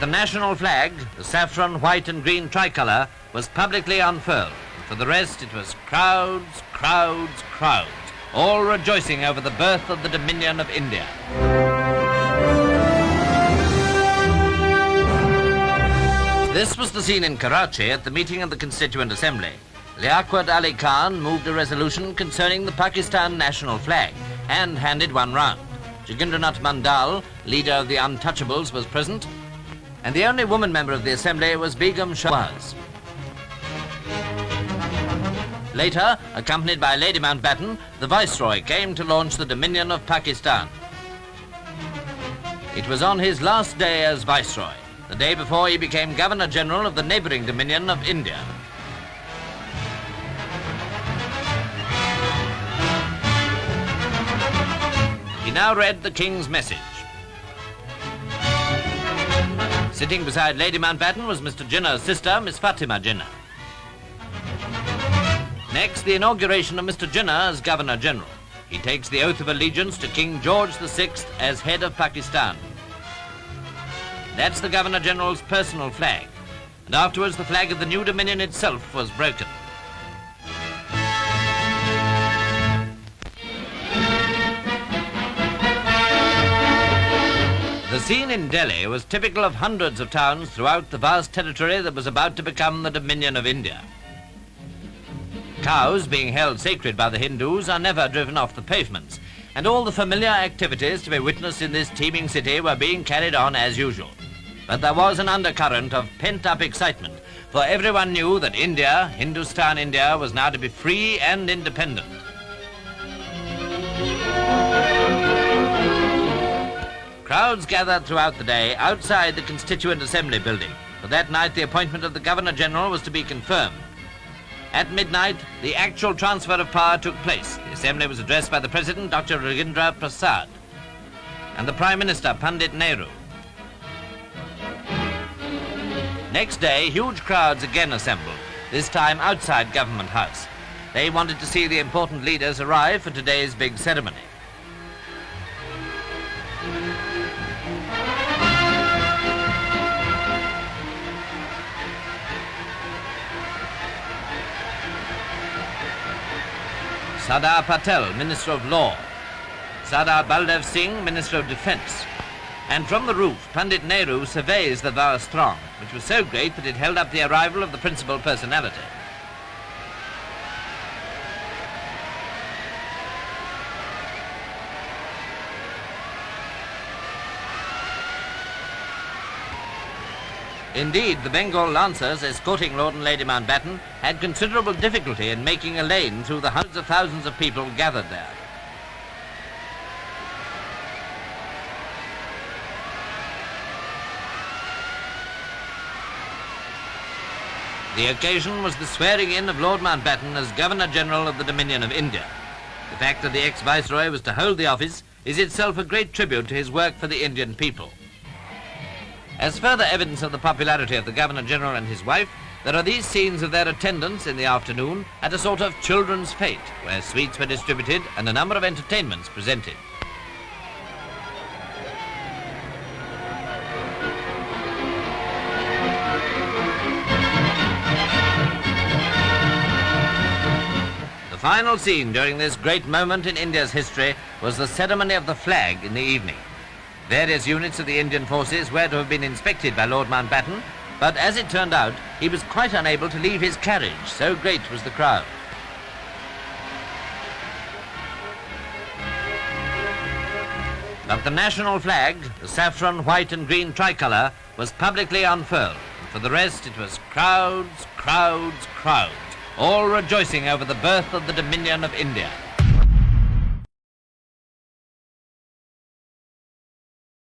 But the national flag, the saffron, white and green tricolour, was publicly unfurled. And for the rest, it was crowds, crowds, crowds, all rejoicing over the birth of the Dominion of India. This was the scene in Karachi at the meeting of the Constituent Assembly. Liaquat Ali Khan moved a resolution concerning the Pakistan national flag and handed one round. Jogindranath Mandal, leader of the Untouchables, was present, and the only woman member of the Assembly was Begum Shahbaz. Later, accompanied by Lady Mountbatten, the Viceroy came to launch the Dominion of Pakistan. It was on his last day as Viceroy, the day before he became Governor-General of the neighbouring Dominion of India. He now read the King's message. Sitting beside Lady Mountbatten was Mr. Jinnah's sister, Miss Fatima Jinnah. Next, the inauguration of Mr. Jinnah as Governor-General. He takes the oath of allegiance to King George VI as head of Pakistan. That's the Governor-General's personal flag, and afterwards the flag of the new Dominion itself was broken. The scene in Delhi was typical of hundreds of towns throughout the vast territory that was about to become the Dominion of India. Cows, being held sacred by the Hindus, are never driven off the pavements, and all the familiar activities to be witnessed in this teeming city were being carried on as usual. But there was an undercurrent of pent-up excitement, for everyone knew that India, Hindustan India, was now to be free and independent. Crowds gathered throughout the day outside the Constituent Assembly building, for that night the appointment of the Governor-General was to be confirmed. At midnight, the actual transfer of power took place. The Assembly was addressed by the President, Dr. Rajendra Prasad, and the Prime Minister, Pandit Nehru. Next day, huge crowds again assembled, this time outside Government House. They wanted to see the important leaders arrive for today's big ceremony. Sardar Patel, Minister of Law, Sardar Baldev Singh, Minister of Defence. And from the roof, Pandit Nehru surveys the vast throng, which was so great that it held up the arrival of the principal personality. Indeed, the Bengal Lancers escorting Lord and Lady Mountbatten had considerable difficulty in making a lane through the hundreds of thousands of people gathered there. The occasion was the swearing in of Lord Mountbatten as Governor-General of the Dominion of India. The fact that the ex-Viceroy was to hold the office is itself a great tribute to his work for the Indian people. As further evidence of the popularity of the Governor-General and his wife, there are these scenes of their attendance in the afternoon at a sort of children's fete, where sweets were distributed and a number of entertainments presented. The final scene during this great moment in India's history was the ceremony of the flag in the evening. Various units of the Indian forces were to have been inspected by Lord Mountbatten, but as it turned out, he was quite unable to leave his carriage, so great was the crowd. But the national flag, the saffron, white and green tricolour, was publicly unfurled. For the rest, it was crowds, crowds, crowds, all rejoicing over the birth of the Dominion of India.